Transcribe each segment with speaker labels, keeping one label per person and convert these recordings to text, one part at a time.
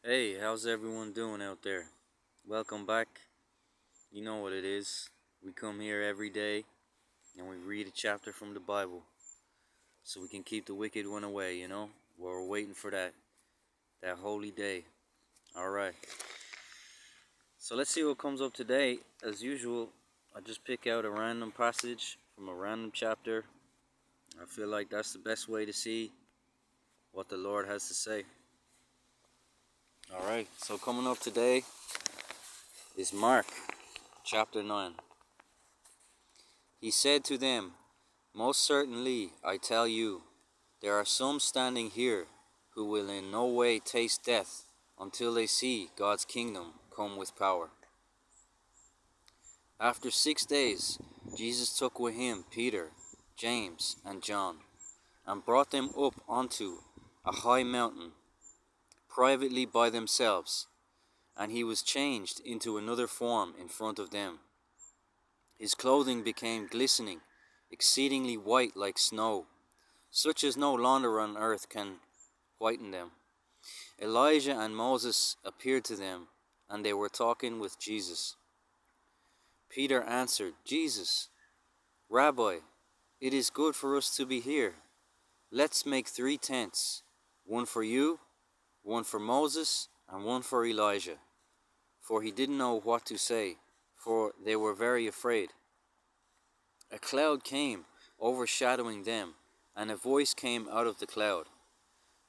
Speaker 1: Hey, how's everyone doing out there? Welcome back. You know what it is. We come here every day and we read a chapter from the Bible so we can keep the wicked one away, We're waiting for that holy day. All right. So let's see what comes up today. As usual, I just pick out a random passage from a random chapter. I feel like that's the best way to see what the Lord has to say. All right. So coming up today is Mark chapter 9. He said to them, "Most certainly, I tell you, there are some standing here who will in no way taste death until they see God's kingdom come with power." After 6 days, Jesus took with him Peter, James, and John, and brought them up onto a high mountain, privately by themselves, and he was changed into another form in front of them. His clothing became glistening, exceedingly white like snow, such as no launder on earth can whiten them. Elijah and Moses appeared to them, and they were talking with Jesus. Peter answered, "Jesus, Rabbi, it is good for us to be here. Let's make 3 tents, one for you, one for Moses, and one for Elijah." For he didn't know what to say, for they were very afraid. A cloud came, overshadowing them, and a voice came out of the cloud.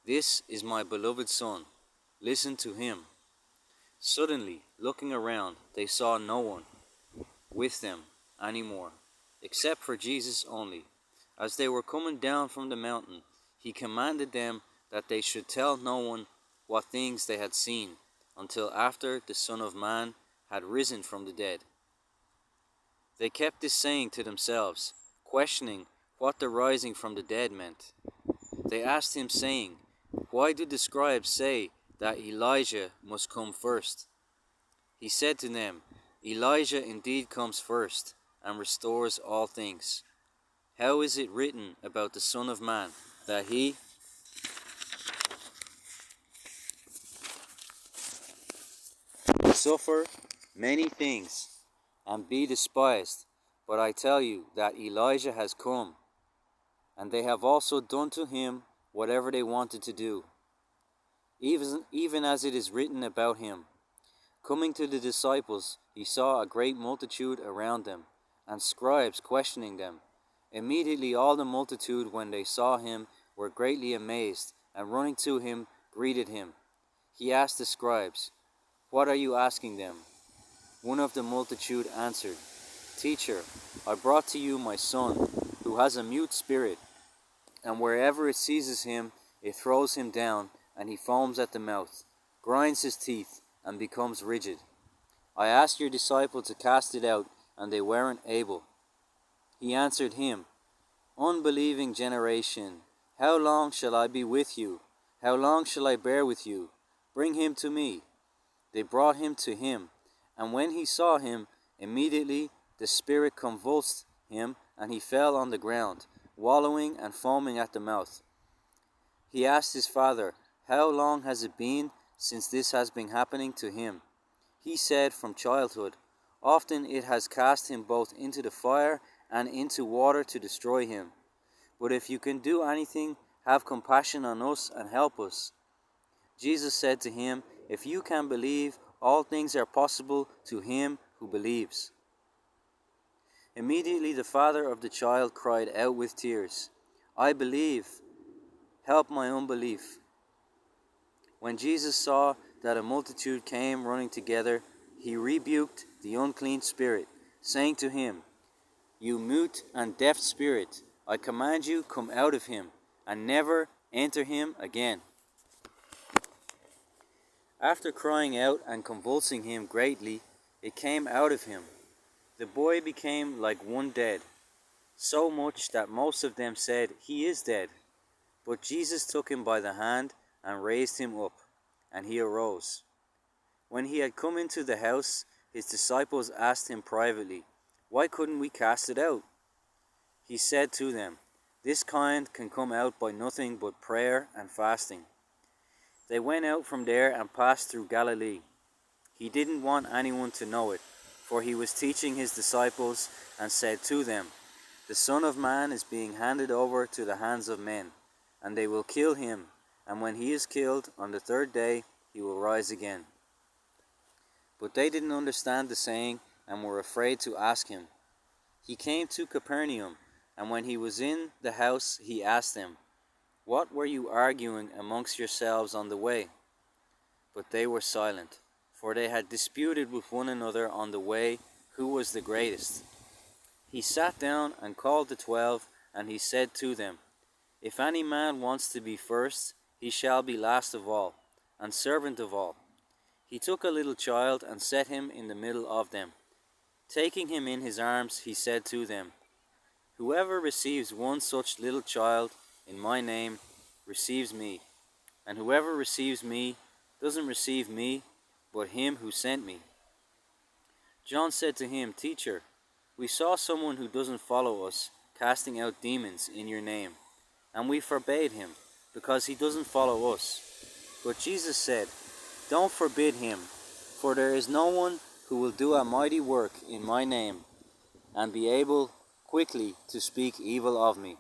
Speaker 1: "This is my beloved Son. Listen to him." Suddenly, looking around, they saw no one with them any more, except for Jesus only. As they were coming down from the mountain, he commanded them that they should tell no one what things they had seen, until after the Son of Man had risen from the dead. They kept this saying to themselves, questioning what the rising from the dead meant. They asked him, saying, "Why do the scribes say that Elijah must come first?" He said to them, "Elijah indeed comes first, and restores all things. How is it written about the Son of Man, that he will suffer many things, and be despised? But I tell you that Elijah has come, and they have also done to him whatever they wanted to do, even as it is written about him. Coming to the disciples, he saw a great multitude around them, and scribes questioning them. Immediately all the multitude, when they saw him, were greatly amazed, and running to him, greeted him. He asked the scribes, "What are you asking them?" One of the multitude answered, "Teacher, I brought to you my son, who has a mute spirit, and wherever it seizes him, it throws him down, and he foams at the mouth, grinds his teeth, and becomes rigid. I asked your disciple to cast it out, and they weren't able." He answered him, "Unbelieving generation, how long shall I be with you? How long shall I bear with you? Bring him to me." They brought him to him, and when he saw him, immediately the spirit convulsed him, and he fell on the ground, wallowing and foaming at the mouth. He asked his father, "How long has it been since this has been happening to him?" He said, "From childhood. Often it has cast him both into the fire and into water to destroy him. But if you can do anything, have compassion on us and help us." Jesus said to him, "If you can believe, all things are possible to him who believes." Immediately the father of the child cried out with tears, "I believe, help my unbelief." When Jesus saw that a multitude came running together, he rebuked the unclean spirit, saying to him, "You mute and deaf spirit, I command you, come out of him, and never enter him again." After crying out and convulsing him greatly, it came out of him. The boy became like one dead, so much that most of them said, "He is dead." But Jesus took him by the hand and raised him up, and he arose. When he had come into the house, his disciples asked him privately, "Why couldn't we cast it out?" He said to them, "This kind can come out by nothing but prayer and fasting." They went out from there and passed through Galilee. He didn't want anyone to know it, for he was teaching his disciples and said to them, "The Son of Man is being handed over to the hands of men, and they will kill him, and when he is killed, on the third day he will rise again." But they didn't understand the saying and were afraid to ask him. He came to Capernaum, and when he was in the house he asked them, "What were you arguing amongst yourselves on the way?" But they were silent, for they had disputed with one another on the way who was the greatest. He sat down and called the 12, and he said to them, "If any man wants to be first, he shall be last of all, and servant of all." He took a little child and set him in the middle of them. Taking him in his arms, he said to them, "Whoever receives one such little child in my name receives me, and whoever receives me doesn't receive me, but him who sent me." John said to him, "Teacher, we saw someone who doesn't follow us casting out demons in your name, and we forbade him, because he doesn't follow us." But Jesus said, "Don't forbid him, for there is no one who will do a mighty work in my name, and be able quickly to speak evil of me.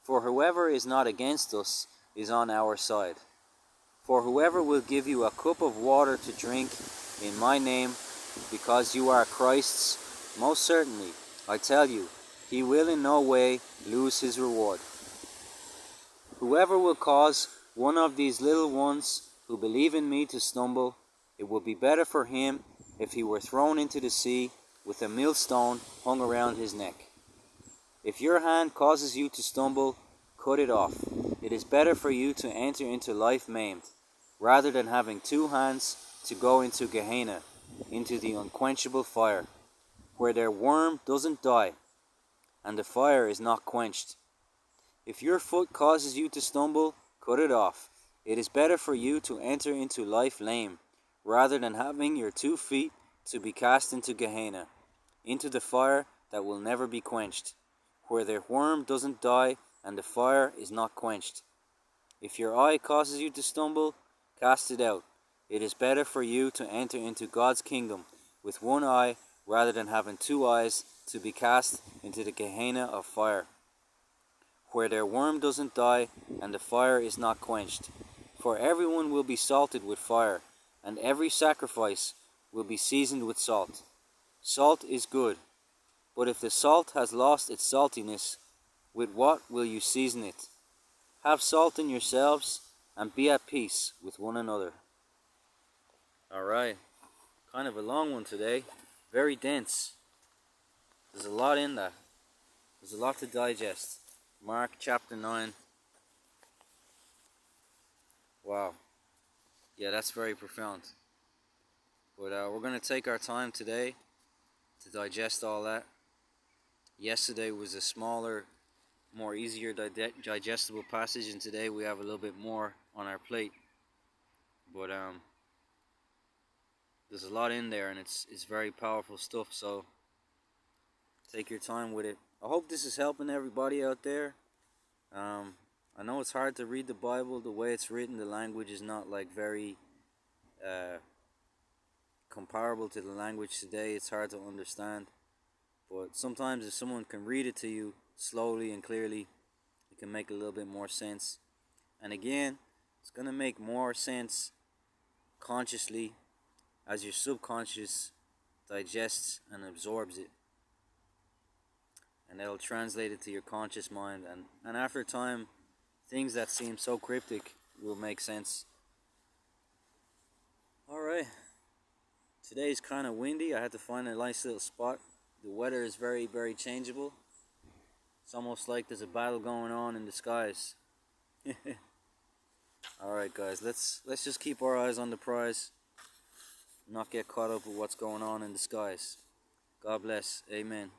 Speaker 1: For whoever is not against us is on our side. For whoever will give you a cup of water to drink in my name, because you are Christ's, most certainly, I tell you, he will in no way lose his reward. Whoever will cause one of these little ones who believe in me to stumble, it would be better for him if he were thrown into the sea with a millstone hung around his neck. If your hand causes you to stumble, cut it off. It is better for you to enter into life maimed, rather than having two hands to go into Gehenna, into the unquenchable fire, where their worm doesn't die, and the fire is not quenched. If your foot causes you to stumble, cut it off. It is better for you to enter into life lame, rather than having your 2 feet to be cast into Gehenna, into the fire that will never be quenched, where their worm doesn't die and the fire is not quenched. If your eye causes you to stumble, cast it out. It is better for you to enter into God's kingdom with one eye rather than having 2 eyes to be cast into the Gehenna of fire, where their worm doesn't die and the fire is not quenched. For everyone will be salted with fire, and every sacrifice will be seasoned with salt. Salt is good, but if the salt has lost its saltiness, with what will you season it? Have salt in yourselves, and be at peace with one another. Alright, kind of a long one today, very dense. There's a lot in that. There's a lot to digest. Mark chapter 9. Wow. Yeah, that's very profound. But we're going to take our time today to digest all that. Yesterday was a smaller, more easier digestible passage, and today we have a little bit more on our plate. But there's a lot in there, and it's very powerful stuff, so take your time with it. I hope this is helping everybody out there. I know it's hard to read the Bible the way it's written. The language is not like very comparable to the language today. It's hard to understand, but sometimes if someone can read it to you slowly and clearly, it can make a little bit more sense. And again, it's going to make more sense consciously as your subconscious digests and absorbs it, and that'll translate it to your conscious mind, and after time, things that seem so cryptic will make sense. Alright, today's kind of windy. I had to find a nice little spot. The weather is very, very changeable. It's almost like there's a battle going on in the skies. Alright guys, let's just keep our eyes on the prize, not get caught up with what's going on in the skies. God bless. Amen.